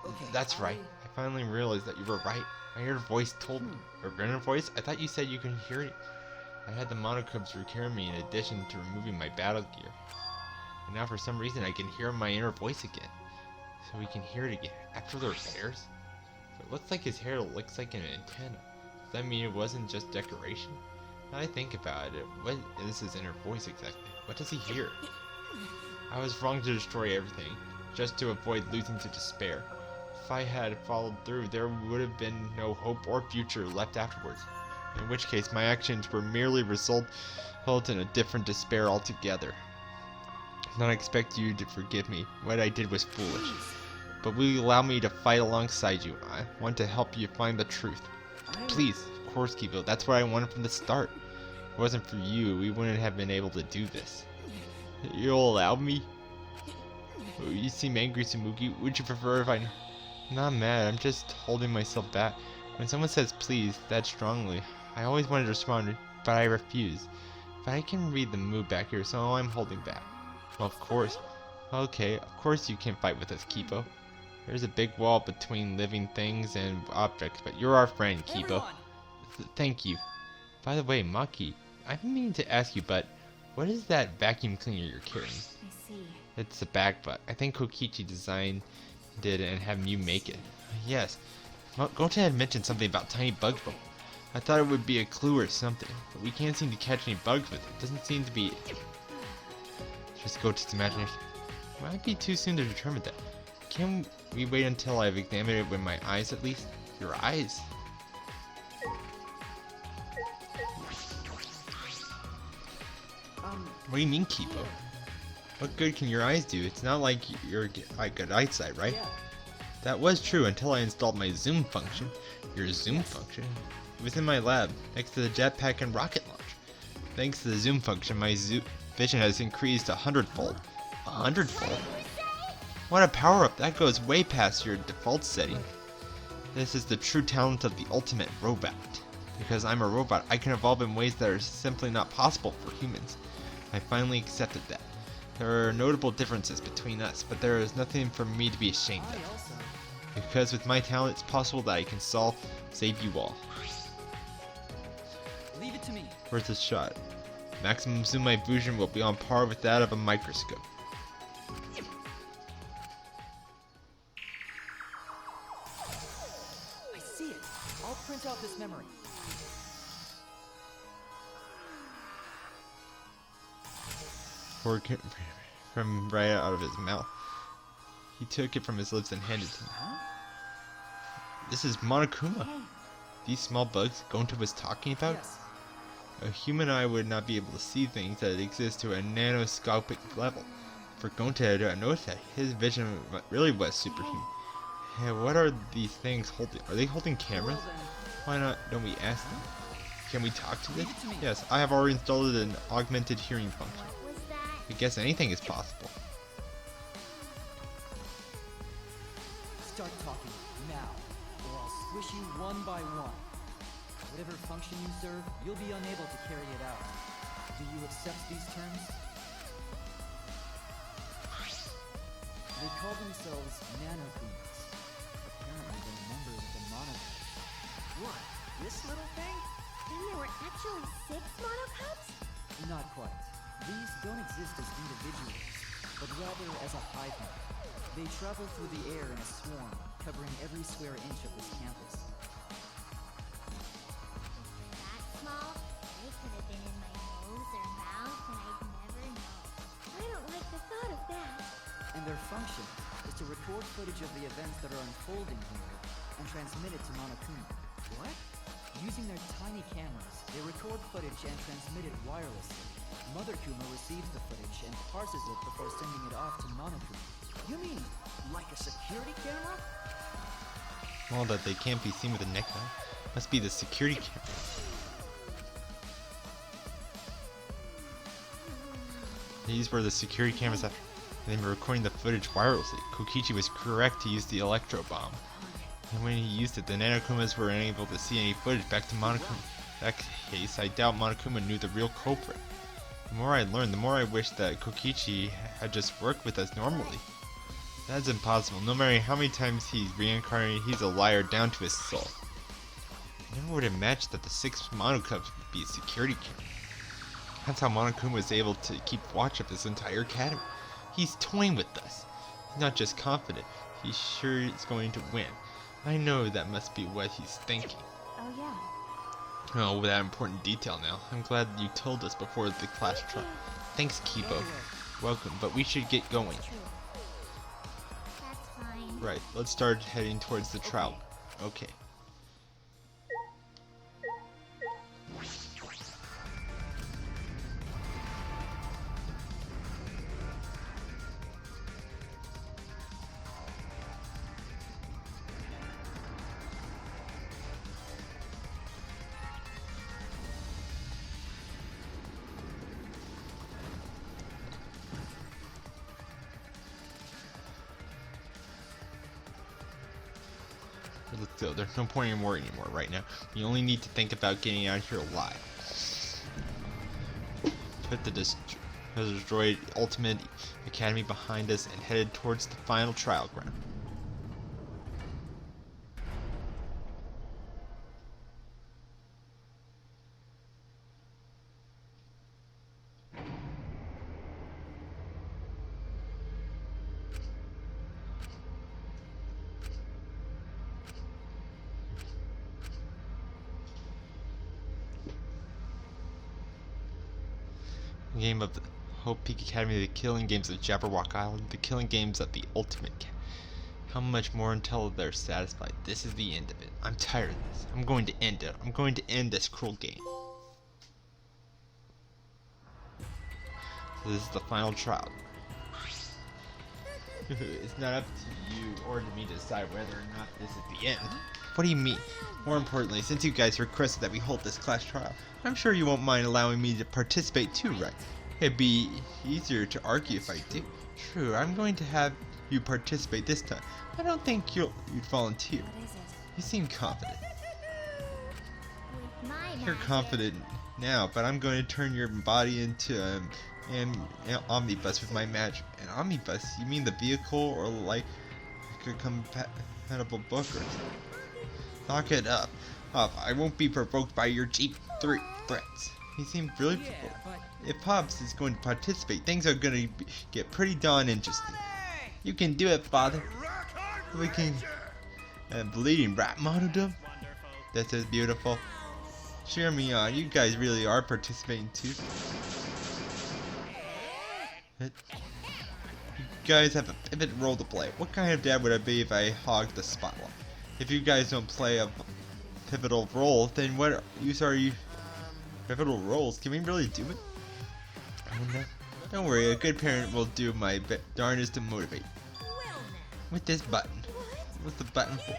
Okay, That's right. I finally realized that you were right. My inner voice told me. Your inner voice? I thought you said you could hear it. I had the monocubes repair me in addition to removing my battle gear. And now for some reason I can hear my inner voice again. So we can hear it again. After the repairs? So it looks like his hair looks like an antenna. Does that mean it wasn't just decoration? Now I think about it, what is his inner voice exactly? What does he hear? I was wrong to destroy everything, just to avoid losing to despair. If I had followed through, there would have been no hope or future left afterwards. In which case, my actions were merely result in a different despair altogether. I don't expect you to forgive me. What I did was foolish. But will you allow me to fight alongside you? I want to help you find the truth. Please, of course, Kibo. That's what I wanted from the start. If it wasn't for you, we wouldn't have been able to do this. You'll allow me? Oh, you seem angry, Tsumugi. Would you prefer if I'm not mad? I'm just holding myself back. When someone says please that strongly, I always wanted to respond, but I refuse. But I can read the mood back here, so I'm holding back. Well, of course. Okay, of course you can fight with us, Kibo. There's a big wall between living things and objects, but you're our friend, Kibo. Everyone! Thank you. By the way, Maki, I've been meaning to ask you, but what is that vacuum cleaner you're carrying? I see. It's a bag, but I think Kokichi designed it and had you make it. Yes. Gonta had mentioned something about tiny bugs before. I thought it would be a clue or something, but we can't seem to catch any bugs with it. Doesn't seem to be. Just go to its imagination. Might be too soon to determine that. Can we wait until I've examined it with my eyes at least? Your eyes? What do you mean, Kibo? What good can your eyes do? It's not like you're like good eyesight, right? Yeah. That was true until I installed my zoom function. Your zoom function? It was in my lab, next to the jetpack and rocket launch. Thanks to the zoom function, my vision has increased 100-fold. 100-fold? What a power-up! That goes way past your default setting. This is the true talent of the ultimate robot. Because I'm a robot, I can evolve in ways that are simply not possible for humans. I finally accepted that. There are notable differences between us, but there is nothing for me to be ashamed I of. also. Because with my talent, it's possible that I can save you all. Leave it to me. Worth a shot. Maximum zoom my vision will be on par with that of a microscope. I see it. I'll print out this memory. From right out of his mouth. He took it from his lips and handed it to me. This is Monokuma. These small bugs Gonta was talking about? Yes. A human eye would not be able to see things that exist to a nanoscopic level. For Gonta to notice that, his vision really was superhuman. Hey, what are these things holding? Are they holding cameras? Well then, Why not don't we ask them? Can we talk to this? Leave it to me. Yes, I have already installed an augmented hearing function. What was that? I guess anything is possible. start talking now, or I'll squish you one by one. Whatever function you serve, you'll be unable to carry it out. Do you accept these terms? They call themselves nanokumans. Apparently they're members of the monocube. What? This little thing? Then there were actually 6 monocubs? Not quite. These don't exist as individuals, but rather as a hive mind. They travel through the air in a swarm, covering every square inch of this campus. That small? They could have been in my nose or mouth and I'd never know. I don't like the thought of that. And their function is to record footage of the events that are unfolding here and transmit it to Monokuma. What? Using their tiny cameras, they record footage and transmit it wirelessly. Mother Kuma receives the footage and parses it before sending it off to Monokuma. You mean like a security camera? Well, that they can't be seen with a neck now. Must be the security camera. These were the security cameras after they were recording the footage wirelessly. Kokichi was correct to use the electro bomb. And when he used it, the Nanokumas were unable to see any footage back to Monokuma. In that case, I doubt Monokuma knew the real culprit. The more I learned, the more I wish that Kokichi had just worked with us normally. That's impossible. No matter how many times he's reincarnated, he's a liar down to his soul. I never would have imagined that the 6 Monokubs would be a security camera. That's how Monokuma was able to keep watch of this entire academy. He's toying with us. He's not just confident, he's sure he's going to win. I know that must be what he's thinking. Oh yeah. Oh, that important detail now. I'm glad you told us before the class trial. Thanks, Kibo. Welcome, but we should get going. True. That's fine. Right, let's start heading towards the trial. Okay. Let's go. There's no point in worrying anymore right now. We only need to think about getting out of here alive. Put the destroyed Ultimate Academy behind us and headed towards the final trial ground. Game of the Hope Peak Academy, the killing games of Jabberwock Island, the killing games of the Ultimate Cat. How much more until they're satisfied? This is the end of it. I'm tired of this. I'm going to end it. I'm going to end this cruel game. So this is the final trial. It's not up to you or to me to decide whether or not this is the end. What do you mean? More importantly, since you guys requested that we hold this class trial, I'm sure you won't mind allowing me to participate too, right? It'd be easier to argue if I do. True, I'm going to have you participate this time. I don't think you'd volunteer. What is it? You seem confident. With my You're magic. confident now, but I'm going to turn your body into an omnibus with my magic. An omnibus? You mean the vehicle, or like a compatible book or something? Knock it up. I won't be provoked by your cheap threats. You seem really provoked. but If Pops is going to participate, things are going to get pretty darn interesting. You can do it, Father. We can... bleeding rat martyrdom? This is beautiful. Cheer me on. You guys really are participating too. You guys have a pivot role to play. What kind of dad would I be if I hogged the spotlight? If you guys don't play a pivotal role, then what use are you? Pivotal roles? Can we really do it? I don't know. Don't worry, a good parent will do my darndest to motivate. With this button. What's the button for?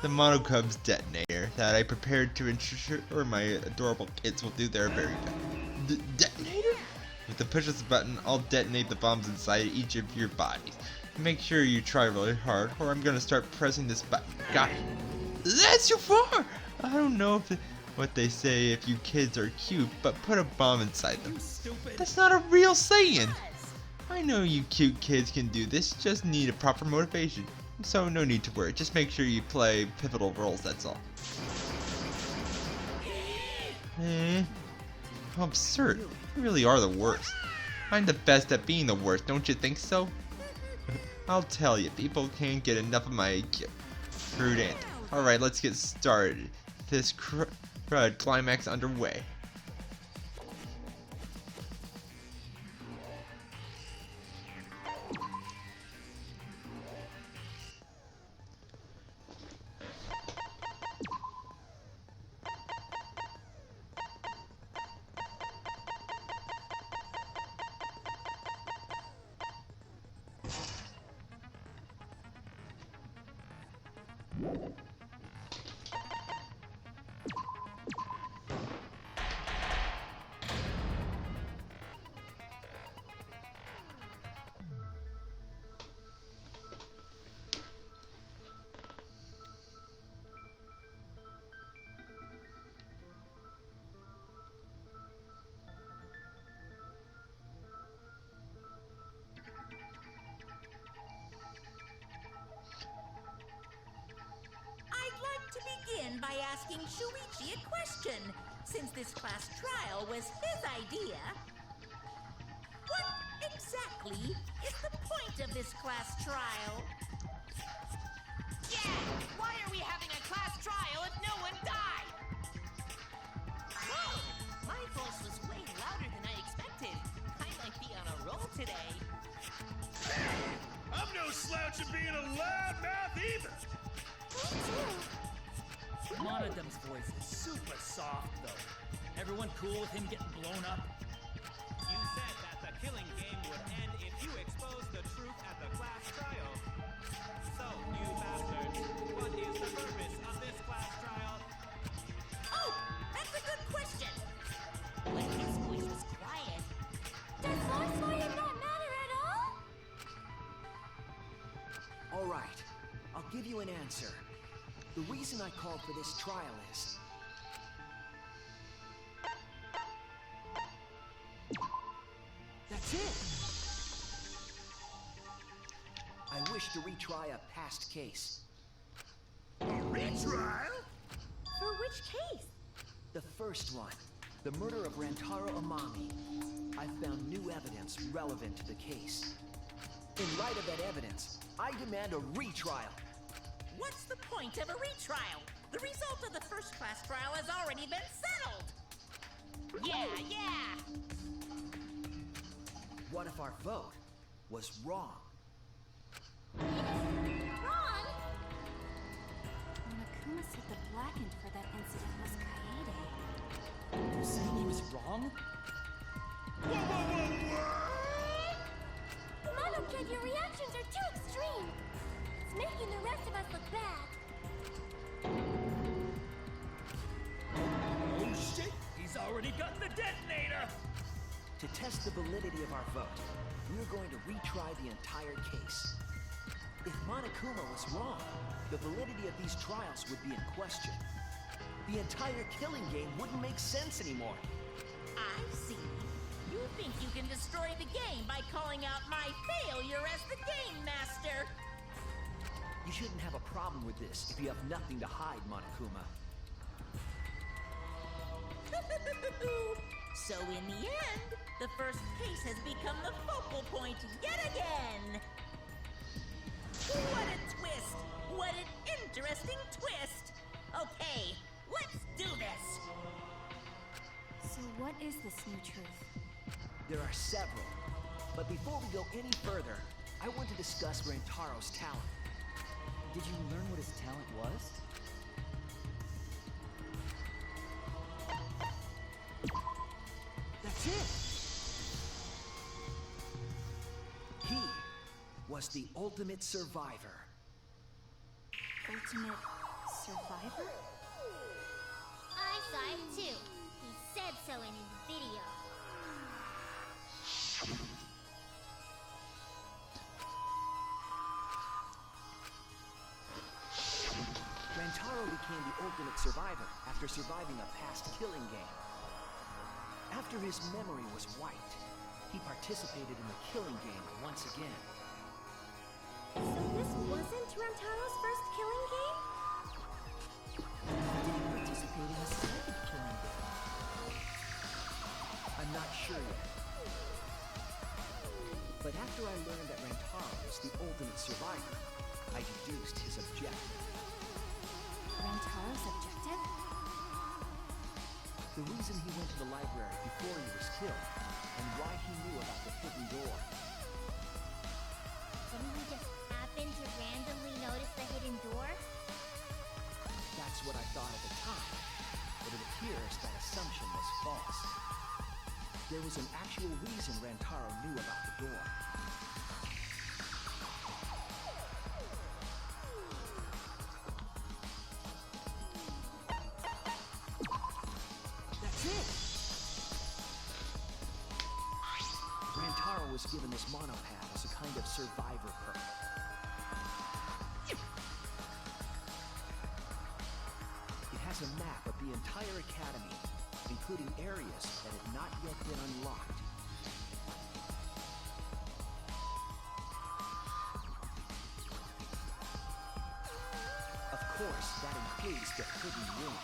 The Monokub's detonator that I prepared to ensure my adorable kids will do their very best. Detonator? With the push of this button, I'll detonate the bombs inside each of your bodies. Make sure you try really hard, or I'm gonna start pressing this button. Got it. That's too far! I don't know if what they say if you kids are cute, but put a bomb inside them. That's not a real saying! I know you cute kids can do this, just need a proper motivation. So no need to worry, just make sure you play pivotal roles, that's all. How absurd. You really are the worst. I'm the best at being the worst, don't you think so? I'll tell you, people can't get enough of my prudent. Alright, let's get started. This crud climax underway. I'd like to begin by asking Shuichi a question, since this class trial was his idea. What exactly is the point of this class trial? Yeah! Why are we having a class trial if no one died? Whoa! My voice was way louder than I expected. I might be on a roll today. I'm no slouch at being a loudmouth either. Monodem's voice is super soft, though. Everyone cool with him getting blown up? You said that the killing game would end if you exposed the truth at the class trial. So, you bastards, what is the purpose of this class trial? Oh, that's a good question. When his voice was quiet, Does voice volume not matter at all? All right, I'll give you an answer. The reason I called for this trial is... That's it! I wish to retry a past case. Retrial? For which case? The first one, the murder of Rantaro Amami. I found new evidence relevant to the case. In light of that evidence, I demand a retrial. what's the point of a retrial? The result of the first class trial has already been settled. Yeah. What if our vote was wrong? Wrong? Monokuma said the blackened for that incident was Kaede. You're saying he was wrong? Mono-Kid, your reactions are too extreme. It's making the rest of us look bad. Oh shit! He's already gotten the detonator! To test the validity of our vote, we're going to retry the entire case. If Monokuma was wrong, the validity of these trials would be in question. The entire killing game wouldn't make sense anymore. I see. You think you can destroy the game by calling out my failure as the game master. You shouldn't have a problem with this if you have nothing to hide, Monokuma. So in the end, the first case has become the focal point yet again. What a twist! What an interesting twist! Okay, let's do this! So what is this new truth? There are several. But before we go any further, I want to discuss Rantaro's talent. Did you learn what his talent was? That's it! He was the ultimate survivor. Ultimate survivor? I saw it too. He said so in his video. Rantaro became the ultimate survivor after surviving a past killing game. After his memory was wiped, he participated in the killing game once again. So this wasn't Rantaro's first killing game? Did he participate in a second killing game? I'm not sure yet. But after I learned that Rantaro was the ultimate survivor, I deduced his objective. Rantaro's objective? The reason he went to the library before he was killed, and why he knew about the hidden door. Didn't you just happen to randomly notice the hidden door? That's what I thought at the time, but it appears that assumption was false. There was an actual reason Rantaro knew about the door. That's it! Rantaro was given this monopad as a kind of survivor perk. It has a map of the entire academy, including areas that had not yet been unlocked. Of course, that includes the hidden room.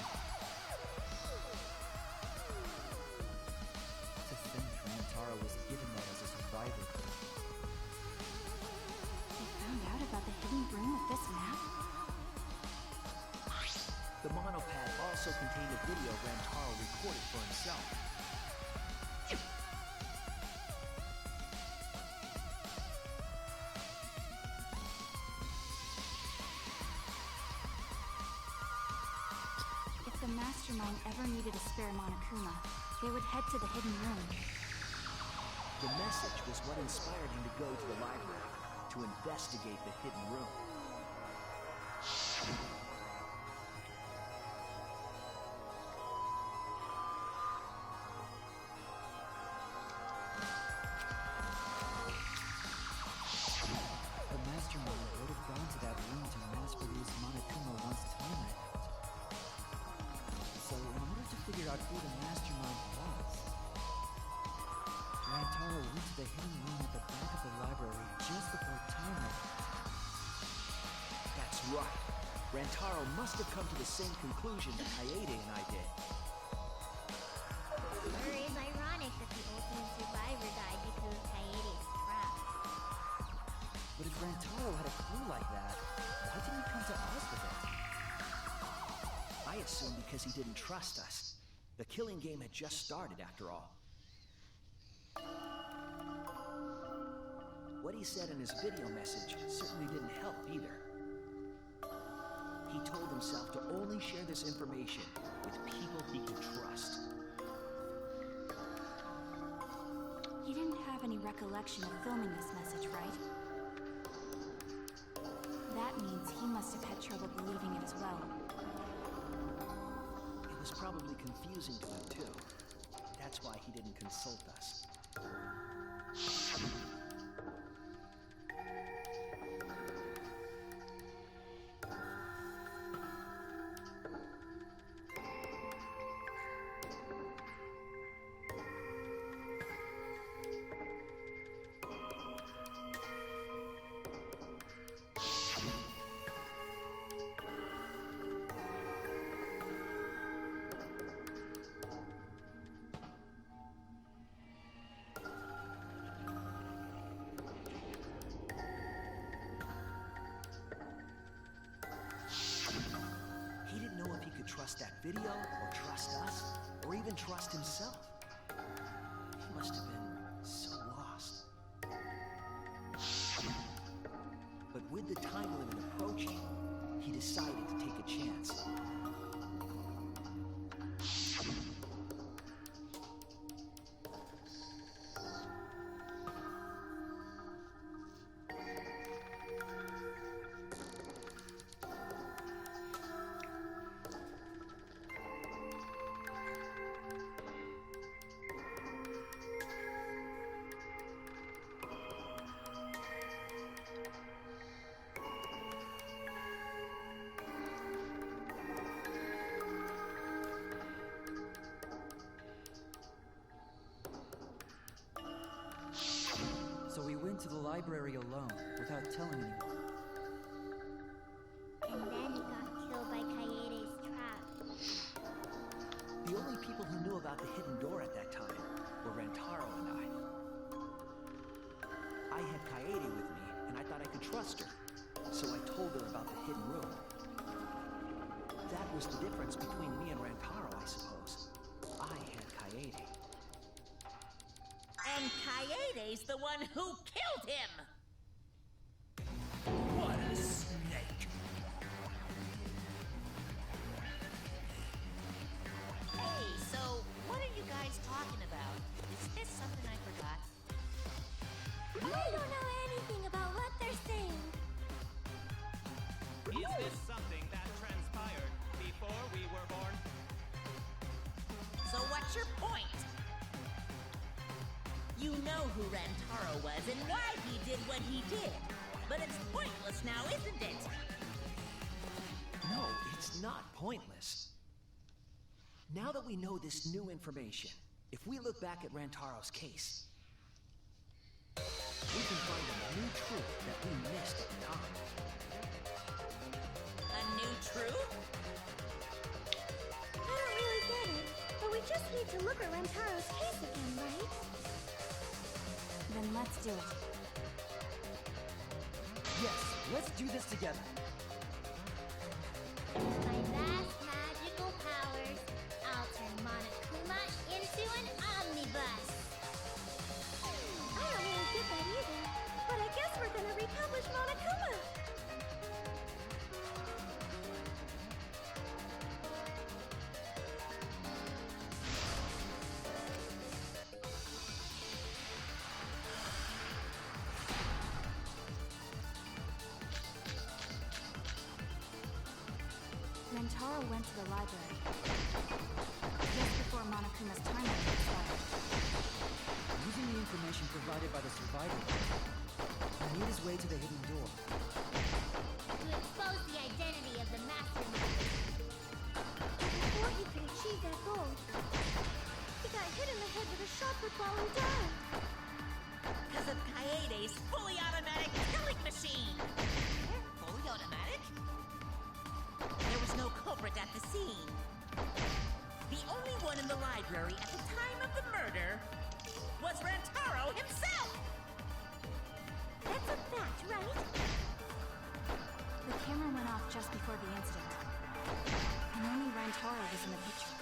To think Rantaro was given that as a survivor. They found out about the hidden room with this map? The monopad also contained a video Rantaro recorded for himself. If the mastermind ever needed a spare Monokuma, they would head to the hidden room. The message was what inspired him to go to the library to investigate the hidden room. The mastermind would have gone to that room to mass produce Monokuma once time ran out. So in order to figure out who the mastermind was, Rantaro went to the hidden room at the back of the library just before time ran out. That's right. Rantaro must have come to the same conclusion that Kaede and I did. Or is ironic that the ultimate survivor died because of Kaede's trap. But if Rantaro had a clue like that, why didn't he come to us with it? I assume because he didn't trust us. The killing game had just started, after all. What he said in his video message certainly didn't help either. He told himself to only share this information with people he could trust. He didn't have any recollection of filming this message, right? That means he must have had trouble believing it as well. It was probably confusing to him, too. That's why he didn't consult us. He didn't know if he could trust that video, or trust us, or even trust himself. He must have been so lost. But with the time limit approaching, he decided to take a chance. So we went to the library alone, without telling anyone. And then he got killed by Kaede's trap. The only people who knew about the hidden door at that time were Rantaro and I had Kaede with me, and I thought I could trust her. So I told her about the hidden room. That was the difference between me and Rantaro, I suppose. I had Kaede. And Kaede's the one who killed him! What a snake! Hey, so what are you guys talking about? Is this something I forgot? I don't know anything about what they're saying. Is this something that transpired before we were born? So what's your point? You know who Rantaro was and why he did what he did. But it's pointless now, isn't it? No, it's not pointless. Now that we know this new information, if we look back at Rantaro's case, we can find a new truth that we missed at the time. A new truth? I don't really get it, but we just need to look at Rantaro's case again, right? Then let's do it. Yes, let's do this together. My vast magical powers, I'll turn Monokuma into an omnibus. I don't really get that either, but I guess we're gonna republish Monokuma. Rantaro went to the library just before Monokuma's time limit expired. Using the information provided by the survivor, he made his way to the hidden door. To expose the identity of the mastermind. Before he could achieve that goal, he got hit in the head with a shot put ball and died. Because of Kaede's fully automatic killing machine! Fully automatic? There was no culprit at the scene. The only one in the library at the time of the murder was Rantaro himself! That's a fact, right? The camera went off just before the incident, and only Rantaro was in the picture.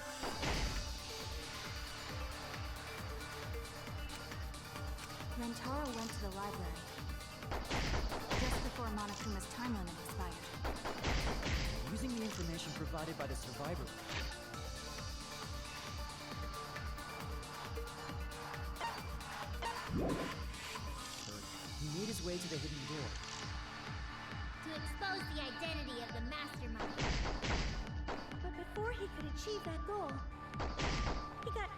Rantaro went to the library just before Monokuma's time limit expired. Using the information provided by the survivor, he made his way to the hidden door. To expose the identity of the mastermind. But before he could achieve that goal, he got...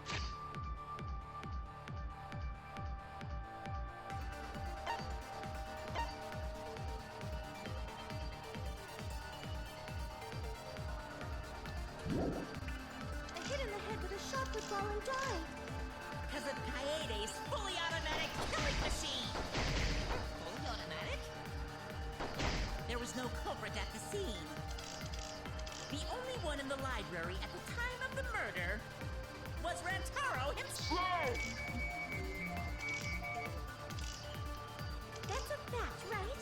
hit in the head with a shot put ball and died. Because of Kaede's fully automatic killing machine! Fully automatic? There was no culprit at the scene. The only one in the library at the time of the murder was Rantaro himself! That's a fact, right?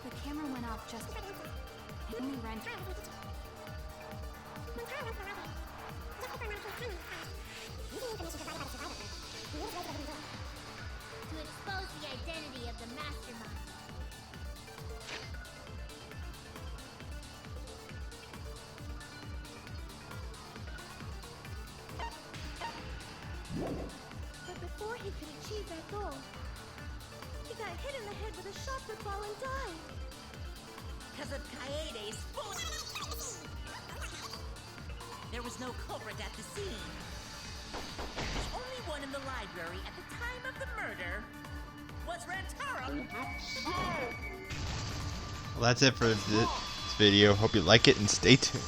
The camera went off just before. Only Rantaro. To expose the identity of the mastermind. But before he could achieve that goal, he got hit in the head with a shot put ball and died. Because of Kaede's fully... There was no culprit at the scene. The only one in the library at the time of the murder was Rantaro. Well, that's it for this video. Hope you like it and stay tuned.